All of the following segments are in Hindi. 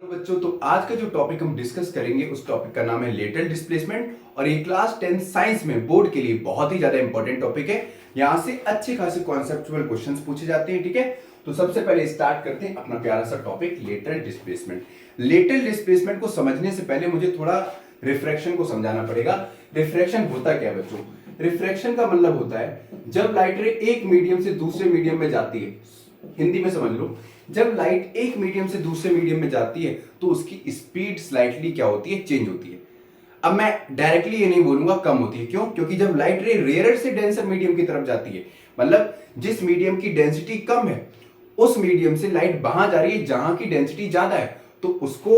तो बच्चों, तो आज का जो टॉपिक हम डिस्कस करेंगे उस टॉपिक का नाम है लेटरल डिस्प्लेसमेंट और ये क्लास 10 साइंस में बोर्ड के लिए बहुत ही ज्यादा इंपॉर्टेंट टॉपिक है। यहां से अच्छे खासे कॉन्सेप्चुअल क्वेश्चंस पूछे जाते हैं। ठीक है, तो सबसे पहले स्टार्ट करते हैं अपना प्यारा सा topic lateral displacement. Lateral displacement को समझने से पहले मुझे थोड़ा रिफ्रैक्शन को समझाना पड़ेगा। रिफ्रैक्शन होता क्या है बच्चों? रिफ्रैक्शन का मतलब होता है जब लाइट रे एक मीडियम से दूसरे मीडियम में जाती है। हिंदी में समझ लो, जब लाइट एक मीडियम से दूसरे मीडियम में जाती है तो उसकी स्पीड स्लाइटली क्या होती है? चेंज होती है। अब मैं डायरेक्टली ये नहीं बोलूंगा कम होती है। क्यों? क्योंकि जब लाइट रे रेयर से डेंसर मीडियम की तरफ जाती है, मतलब जिस मीडियम की डेंसिटी कम है उस मीडियम से लाइट वहां जा रही है जहां की डेंसिटी ज्यादा है, तो उसको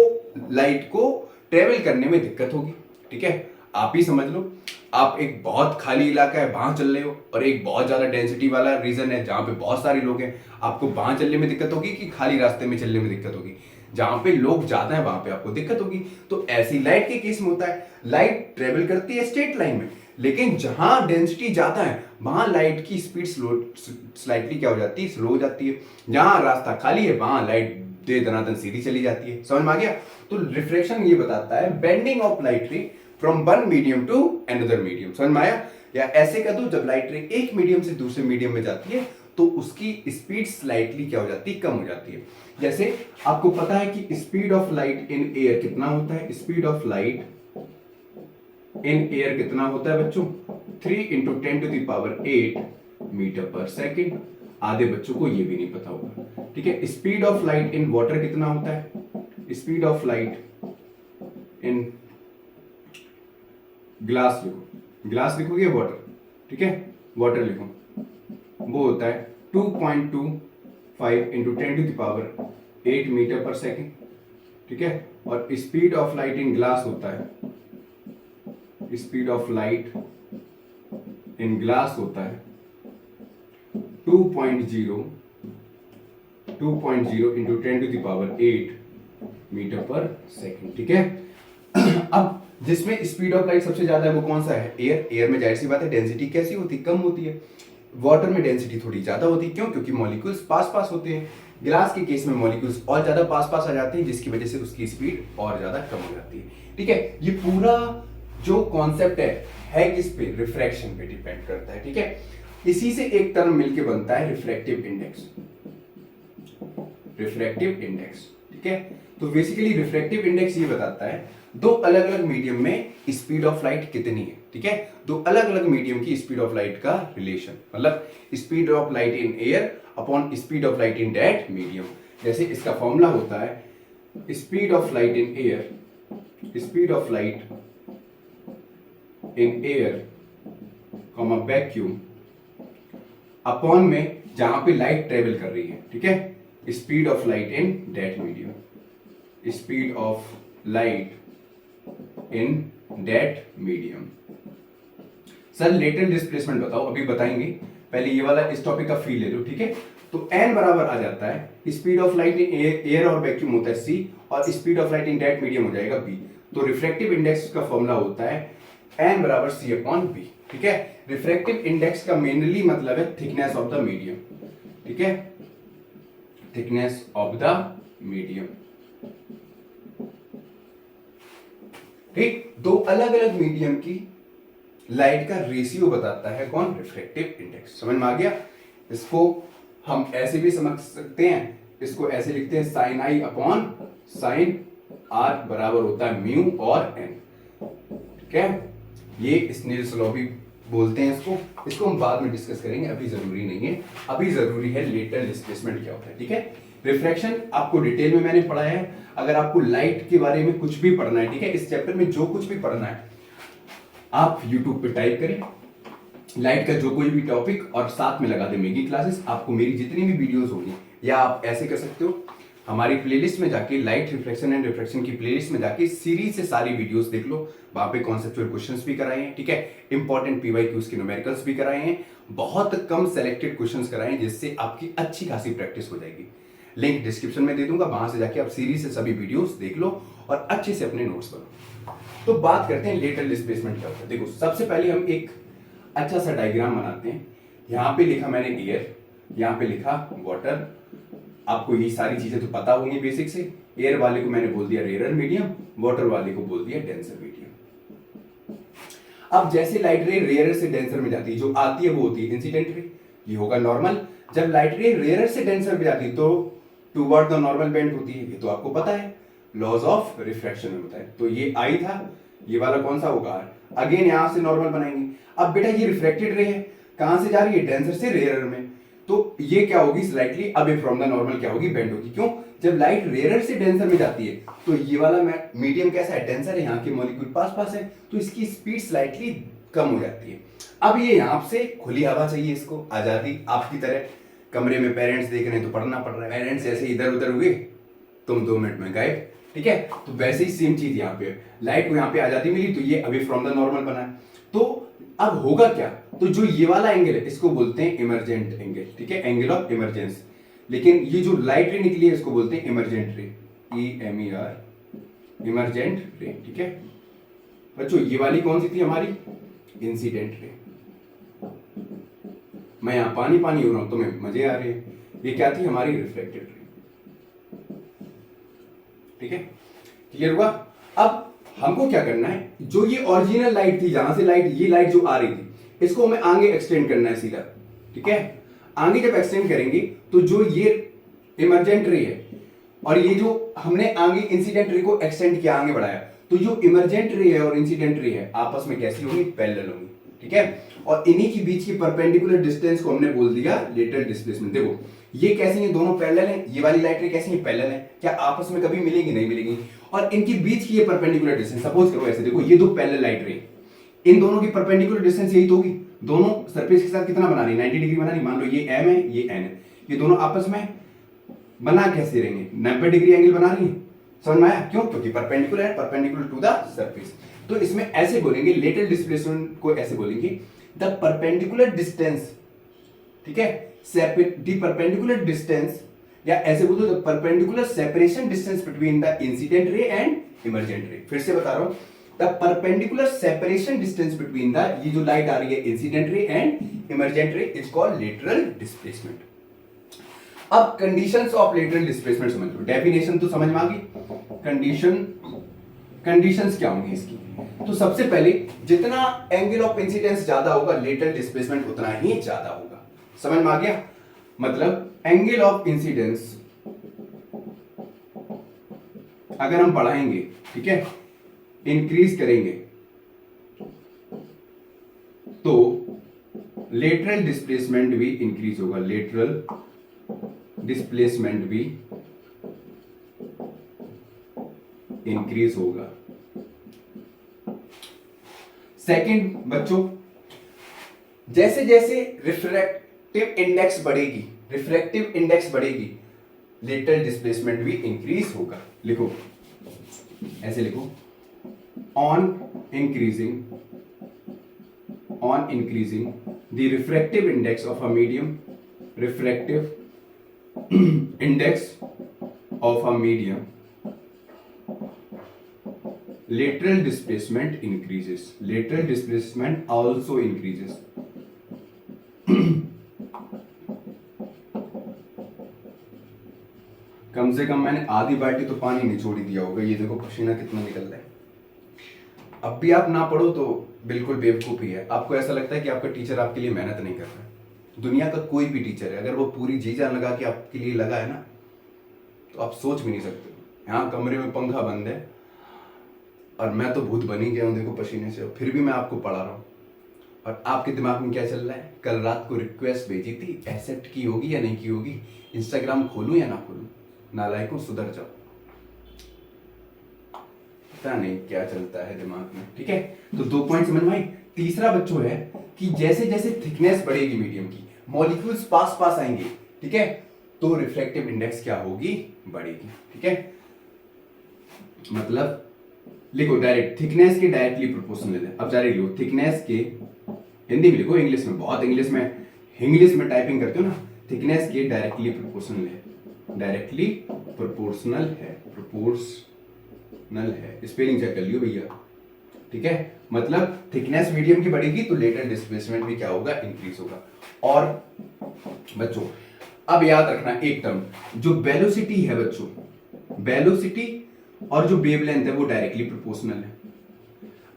लाइट को ट्रेवल करने में दिक्कत होगी। ठीक है, आप ही समझ लो, आप एक बहुत खाली इलाका है वहां चल रहे हो और एक बहुत ज्यादा डेंसिटी वाला रीजन है जहां पे बहुत सारे लोग हैं, आपको वहां चलने में दिक्कत होगी कि खाली रास्ते में चलने में दिक्कत होगी? जहां पे लोग ज्यादा है वहां पे आपको दिक्कत होगी। तो ऐसी लाइट के केस में होता है, लाइट ट्रेवल करती है स्ट्रेट लाइन में, लेकिन जहां डेंसिटी ज्यादा है वहां लाइट की स्पीड स्लाइटली क्या हो जाती है? स्लो हो जाती है। जहां रास्ता खाली है वहां लाइट दे दनादन सीधी चली जाती है। समझ में आ गया? तो रिफ्रैक्शन ये बताता है bending of light ray from one medium to another medium. समझ में आया? या ऐसे कह दो, जब लाइट रे एक मीडियम से दूसरे मीडियम में जाती है तो उसकी स्पीड स्लाइटली क्या हो जाती है? कम हो जाती है। जैसे आपको पता है कि speed of light in air कितना होता है? Speed of light in air कितना होता है बच्चों? 3 इंटू 10⁸ मीटर पर सेकेंड। आधे बच्चों को ये भी नहीं पता होगा। ठीक है, speed of light in water कितना होता है? Speed of light in glass लिखो, ग्लास लिखोगे वाटर, ठीक है, वाटर लिखो, वो होता है 2.25 इंटू 10⁸ मीटर पर सेकेंड। ठीक है, और speed of light in glass होता है, speed of light in glass होता है 2.0 इंटू 10⁸ मीटर पर सेकेंड। ठीक है, अब जिसमें स्पीड ऑफ लाइट सबसे ज्यादा है वो कौन सा है? एयर। एयर में जाहिर सी बात है डेंसिटी कैसी होती है? कम होती है। वाटर में डेंसिटी थोड़ी ज्यादा होती है। क्यों? क्योंकि मॉलिक्यूल्स पास पास होते हैं। ग्लास के केस में मॉलिक्यूल्स और ज्यादा पास पास आ जाते हैं, जिसकी वजह से उसकी स्पीड और ज्यादा कम हो जाती है। ठीक है, ये पूरा जो कॉन्सेप्ट है किस पे? रिफ्रैक्शन पे डिपेंड करता है। ठीक है, इसी से एक टर्म मिलके बनता है रिफ्रैक्टिव इंडेक्स। रिफ्रैक्टिव इंडेक्स, ठीक है, तो बेसिकली रिफ्रैक्टिव इंडेक्स ये बताता है दो अलग अलग मीडियम में स्पीड ऑफ लाइट कितनी है। ठीक है, दो अलग अलग मीडियम की स्पीड ऑफ लाइट का रिलेशन, मतलब speed of light in air upon speed of light in that medium. जैसे इसका फॉर्मूला होता है speed of light in air, speed of light in air comma vacuum upon में जहां पे लाइट ट्रेवल कर रही है। ठीक है, speed of light in that medium, speed of light in that medium. Sir lateral displacement बताओ, अभी बताएंगे, पहले ये वाला इस टॉपिक का फील ले लो। ठीक है, तो n बराबर आ जाता है speed of light in air और वैक्यूम होता है c, और speed of light in that medium हो जाएगा b। तो रिफ्रैक्टिव इंडेक्स का फॉर्मूला होता है n बराबर c अपॉन b। ठीक है, रिफ्रैक्टिव इंडेक्स का मेनली मतलब है थिकनेस ऑफ द मीडियम। ठीक है, थिकनेस ऑफ द मीडियम। ठीक, दो अलग अलग मीडियम की लाइट का रेशियो बताता है कौन? Refractive index. समझ में आ गया? इसको हम ऐसे भी समझ सकते हैं, इसको ऐसे लिखते हैं sine i upon sine r बराबर होता है म्यू और एन। ठीक है, ये स्नेल्स लॉ भी बोलते हैं इसको हम बाद में डिस्कस करेंगे, अभी जरूरी नहीं है। अभी जरूरी है लेटरल डिस्प्लेसमेंट क्या होता है। ठीक है, रिफ्रैक्शन आपको डिटेल में मैंने पढ़ाया है। अगर आपको लाइट के बारे में कुछ भी पढ़ना है, ठीक है, इस चैप्टर में जो कुछ भी पढ़ना है आप YouTube पे टाइप करें लाइट का जो कोई भी टॉपिक और साथ में लगा दे मेगी क्लासेस। आपको मेरी जितनी भी वीडियोस होगी, या आप ऐसे कर सकते हो हमारी प्लेलिस्ट में जाके लाइट रिफ्लेक्शन एंड रिफ्रैक्शन की प्लेलिस्ट में जाके सीरीज से सारी वीडियोस देख लो। वहां पे कॉन्सेप्चुअल क्वेश्चंस भी कराए हैं। ठीक है, इंपॉर्टेंट पीवाईक्यूज के न्यूमेरिकल्स भी कराए हैं, बहुत कम सेलेक्टेड क्वेश्चंस कराए हैं, जिससे आपकी अच्छी खासी प्रैक्टिस हो जाएगी। लिंक डिस्क्रिप्शन में दे दूंगा, वहां से जाके आप सीरीज से सभी वीडियोस देख लो और अच्छे से अपने नोट्स बनो। तो बात करते हैं लेटरल डिस्प्लेसमेंट क्या होता है। देखो, सबसे पहले हम एक अच्छा सा डायग्राम बनाते हैं। यहां पे लिखा मैंने एयर, यहां पे लिखा वाटर, आपको ये सारी चीजें तो पता होंगी बेसिक से। एयर वाले को मैंने बोल दिया रेयरर मीडियम, वाटर वाले को बोल दिया डेंसर मीडियम। अब जैसे लाइट रे रेयरर से डेंसर में जाती है, जो आती है वो होती है इंसिडेंट रे, ये होगा नॉर्मल। जब लाइट रे रेयरर से डेंसर में जाती है तो टूवर्ड द नॉर्मल बेंड होती है, ये तो आपको पता है, लॉज ऑफ रिफ्रैक्शन में होता है। तो ये आई था, ये वाला कौन सा होगा आर। अगेन यहां से नॉर्मल बनाएंगे। अब बेटा ये रिफ्लेक्टेड रे है, कहां से जा रही है, डेंसर से रेयरर में, तो ये क्या होगी, slightly away from the normal क्या होगी, बेंड होगी। क्यों, जब लाइट रेयरर से डेंसर में जाती है तो ये वाला मीडियम कैसा है, डेंसर है, यहाँ के मॉलिक्यूल पास पास है, तो इसकी स्पीड स्लाइटली कम हो जाती है। अब ये यहाँ से खुली हवा चाहिए इसको, आजादी, आपकी तरह कमरे में पेरेंट्स देख रहे हैं तो पढ़ना पड़ रहा है, पेरेंट्स ऐसे इधर उधर हुए तुम 2 मिनट में गायब, ठीक है। तो वैसे ही सेम चीज यहाँ पे, लाइट को यहाँ पे आजादी मिली तो ये अवे फ्रॉम द नॉर्मल बना। तो अब होगा क्या, तो जो ये वाला एंगल है इसको बोलते हैं इमरजेंट एंगल, ठीक है, एंगल ऑफ इमरजेंस। लेकिन ये जो लाइट रे निकली है इसको बोलते हैं emergent ray, EMER, emergent ray, ठीक है बच्चों। ये वाली कौन सी थी हमारी, इंसिडेंट रे। मैं यहां पानी पानी हो रहा हूं, तुम्हें मजे आ रहे हैं। ये क्या थी, हमारी रिफ्लेक्टेड रे, ठीक है, क्लियर हुआ। अब हमको क्या करना है, जो ये ओरिजिनल लाइट थी, जहां से लाइट, ये लाइट जो आ रही थी, इसको हमें आगे एक्सटेंड करना है सीधा, ठीक है। आगे जब एक्सटेंड करेंगे तो जो ये इमरजेंट रे है और ये जो हमने आगे इंसिडेंट रे को एक्सटेंड किया, आगे बढ़ाया, तो जो इमरजेंट रे है और इंसिडेंट रे है आपस में कैसी होंगी, पैरेलल होंगी, ठीक है। और इन्हीं के बीच की परपेंडिकुलर डिस्टेंस को हमने बोल दिया लेटरल डिस्प्लेसमेंट। देखो ये कैसी है, दोनों पैरेलल हैं, ये वाली लाइट रे कैसी है, पैरेलल है, क्या आपस में कभी मिलेंगी, नहीं मिलेंगी। और इनके बीच की ये परपेंडिकुलर डिस्टेंस, सपोज करो ऐसे, देखो ये दो पैरेलल लाइट रे, इन दोनों की परपेंडिकुलर डिस्टेंस यही तो होगी, दोनों सरफेस के साथ कितना बना रही है, 90 डिग्री बना रही। मान लो ये m है, ये n है, ये दोनों आपस में बना कैसे रहेंगे, 90 डिग्री एंगल बना रही है, समझ में आया, क्यों, क्योंकि परपेंडिकुलर है, परपेंडिकुलर टू द सरफेस। तो इसमें ऐसे बोलेंगे, लेटरल डिस्प्लेसमेंट को ऐसे बोलेंगे, द परपेंडिकुलर डिस्टेंस, ठीक है, द परपेंडिकुलर डिस्टेंस, या ऐसे बोलो the perpendicular separation distance between the incident ray and emergent ray. फिर से बता रहा हूं, the perpendicular separation distance between the, ये जो लाइट आ रही है, incident ray and emergent ray, is called lateral displacement. अब कंडीशंस ऑफ लेटरल डिस्प्लेसमेंट समझ लो, डेफिनेशन तो समझ में आ गई, कंडीशंस क्या होंगी इसकी। तो सबसे पहले जितना एंगल ऑफ इंसिडेंस ज्यादा होगा, लेटरल डिस्प्लेसमेंट उतना ही ज्यादा होगा, समझ में आ गया। मतलब एंगल ऑफ इंसिडेंस अगर हम बढ़ाएंगे, ठीक है, इंक्रीज करेंगे, तो लेटरल डिस्प्लेसमेंट भी इंक्रीज होगा, लेटरल डिस्प्लेसमेंट भी इंक्रीज होगा। सेकंड बच्चों, जैसे जैसे रिफ्रैक्टिव इंडेक्स बढ़ेगी, रिफ्रैक्टिव इंडेक्स बढ़ेगी, लेटरल डिस्प्लेसमेंट भी इंक्रीज होगा। लिखो, ऐसे लिखो, on increasing the refractive index of a medium, refractive index of a medium, lateral displacement increases, lateral displacement also increases। कम से कम मैंने आधी बाल्टी तो पानी निचोड़ ही दिया होगा, ये देखो पसीना कितना निकल रहा है। अब भी आप ना पढ़ो तो बिल्कुल बेवकूफी है, आपको ऐसा लगता है कि आपका टीचर आपके लिए मेहनत नहीं कर रहा है। दुनिया का कोई भी टीचर है, अगर वो पूरी जी जान लगा के आपके लिए लगा है ना, तो आप सोच भी नहीं सकते। यहाँ कमरे में पंखा बंद है और मैं तो भूत बन ही गया हूँ देखो पसीने से, फिर भी मैं आपको पढ़ा रहा हूँ। और आपके दिमाग में क्या चल रहा है, कल रात को रिक्वेस्ट भेजी थी, एक्सेप्ट की होगी या नहीं की होगी, इंस्टाग्राम खोलूं या ना खोलूं, नालायकों सुधर जाओ। पता नहीं क्या चलता है दिमाग में, ठीक है। तो 2 पॉइंट समझ में आई। तीसरा बच्चों है कि जैसे जैसे थिकनेस बढ़ेगी मीडियम की, मॉलिक्यूल्स पास पास आएंगे, ठीक है, तो रिफ्रैक्टिव इंडेक्स क्या होगी, बढ़ेगी, ठीक है। मतलब लिखो डायरेक्ट, थिकनेस के डायरेक्टली प्रोपोर्शनल है। अब डायरेक्ट लिखो, थिकनेस के, हिंदी में लिखो, इंग्लिश में, बहुत इंग्लिश में टाइपिंग करते हो ना, थिकनेस के डायरेक्टली प्रोपोर्शनल है, डायरेक्टली प्रोपोर्शनल है, स्पेलिंग चेक कर लियो भैया, ठीक है। मतलब थिकनेस मीडियम की बढ़ेगी तो लेटरल डिस्प्लेसमेंट भी क्या होगा, इंक्रीज होगा। और बच्चों अब याद रखना एक टर्म, जो वेलोसिटी है बच्चों, वेलोसिटी और जो वेवलेंथ है वो डायरेक्टली प्रोपोर्शनल है।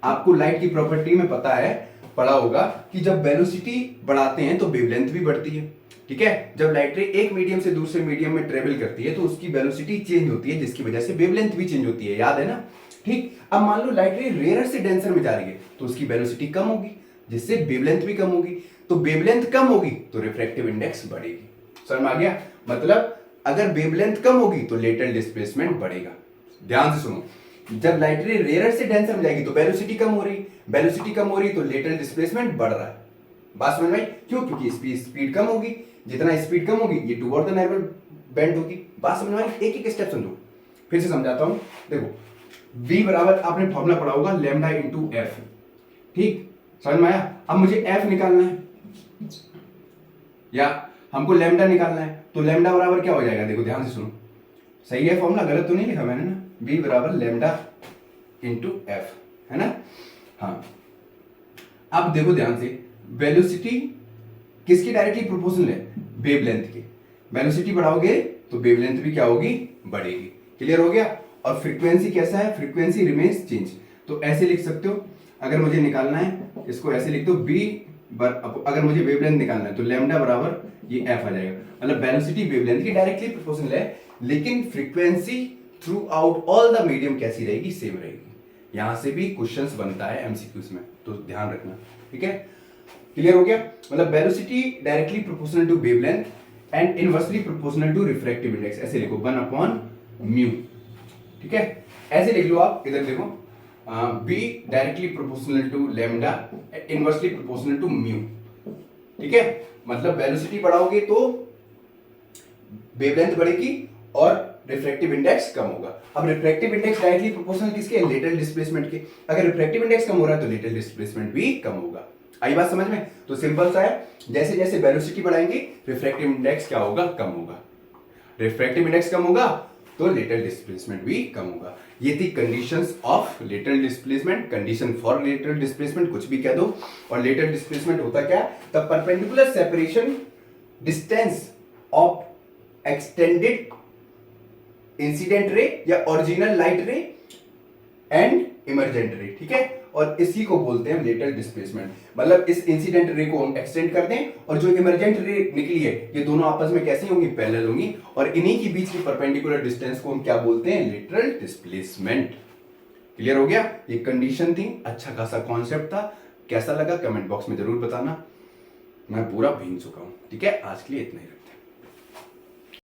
आपको लाइट की प्रॉपर्टी में पता है, पढ़ा होगा कि जब वेलोसिटी बढ़ाते हैं तो वेवलेंथ भी बढ़ती है। ठीक है, जब लाइट रे एक मीडियम से दूसरे मीडियम में ट्रेवल करती है तो उसकी वेलोसिटी चेंज होती है, जिसकी वजह से वेवलेंथ भी चेंज होती है, याद है ना। ठीक, अब मान लो लाइट रे रेयर से डेंसर में जा रही है तो उसकी वेलोसिटी कम होगी, जिससे वेवलेंथ भी कम होगी। तो वेवलेंथ कम होगी तो रिफ्रैक्टिव इंडेक्स बढ़ेगी। समझ में आ गया? मतलब अगर वेवलेंथ कम होगी तो लेटरल डिस्प्लेसमेंट बढ़ेगा। ध्यान से सुनो, जब लाइट रे रेयर से डेंसर में जाएगी तो वेलोसिटी कम हो रही, वेलोसिटी कम हो रही तो लेटरल डिस्प्लेसमेंट बढ़ रहा है। बात समझ में आई? क्यों? क्योंकि स्पीड कम होगी, जितना स्पीड कम होगी ये टुवर्ड द नॉर्मल बेंड होगी। बात समझ में आई? एक एक स्टेप समझो, फिर से समझाता हूं। देखो v बराबर, आपने फॉर्मूला पढ़ा होगा लैम्डा इंटू एफ। ठीक, समझ में आया? अब मुझे f निकालना है या हमको लैम्डा निकालना है, तो लैम्डा बराबर क्या हो जाएगा? देखो ध्यान से सुनो, सही है फॉर्मूला, गलत तो नहीं लिखा मैंने ना। v बराबर लैम्डा इंटू एफ, है ना। हाँ, अब देखो ध्यान से, वेलोसिटी किसकी डायरेक्टली प्रोपोर्शनल है? वेवलेंथ के। वेलोसिटी बढ़ाओगे तो वेवलेंथ भी क्या होगी? बढ़ेगी। क्लियर हो गया? और फ्रीक्वेंसी कैसा है? Frequency remains change. तो ऐसे लिख सकते हो, अगर मुझे निकालना है इसको ऐसे लिख दो, अगर मुझे वेवलेंथ निकालना है तो लैम्डा बराबर ये एफ आ जाएगा। मतलब वेलोसिटी वेवलेंथ की डायरेक्टली प्रोपोर्शनल है, लेकिन frequency through out all the medium कैसी रहेगी? सेम रहेगी। यहां से भी क्वेश्चंस बनता है एमसीक्यूज में, तो ध्यान रखना। ठीक है, क्लियर हो गया? मतलब velocity directly proportional to wavelength and inversely proportional to refractive index. ऐसे लिखो 1/μ। ठीक है, ऐसे लिख लो आप, इधर देखो b directly proportional to lambda, inversely proportional to mu. ठीक है, मतलब वेलोसिटी बढ़ाओगे तो वेवलेंथ बढ़ेगी और रिफ्रैक्टिव इंडेक्स कम होगा। अब रिफ्रैक्टिव इंडेक्स डायरेक्टली प्रोपोर्शनल किसके? लेटरल डिस्प्लेसमेंट के। अगर रिफ्रैक्टिव इंडेक्स कम हो रहा है तो लेटरल डिस्प्लेसमेंट भी कम होगा। आई बात समझ में? तो सिंपल सा है, जैसे जैसे वेलोसिटी बढ़ाएंगे रिफ्रैक्टिव इंडेक्स क्या होगा? कम होगा। रिफ्रैक्टिव इंडेक्स कम होगा तो लेटरल डिस्प्लेसमेंट भी कम होगा। ये थी conditions of lateral displacement, condition for lateral displacement, कुछ भी कह दो। और लेटरल डिस्प्लेसमेंट होता क्या? The perpendicular separation distance of extended incident ray या original light ray and emergent ray. ठीक है, और इसी को बोलते हैं लेटरल डिस्प्लेसमेंट। मतलब इस इंसिडेंट रे को हम एक्सटेंड कर दें और जो इमर्जेंट रे निकली है ये दोनों आपस में कैसी होंगी? पैरेलल होंगी, और इन्हीं के बीच की परपेंडिकुलर डिस्टेंस को हम क्या बोलते हैं? Lateral displacement. क्लियर हो गया? ये कंडीशन थी, अच्छा खासा कॉन्सेप्ट था। कैसा लगा कमेंट बॉक्स में जरूर बताना, मैं पूरा भीग चुका हूं। ठीक है, आज के लिए इतना ही।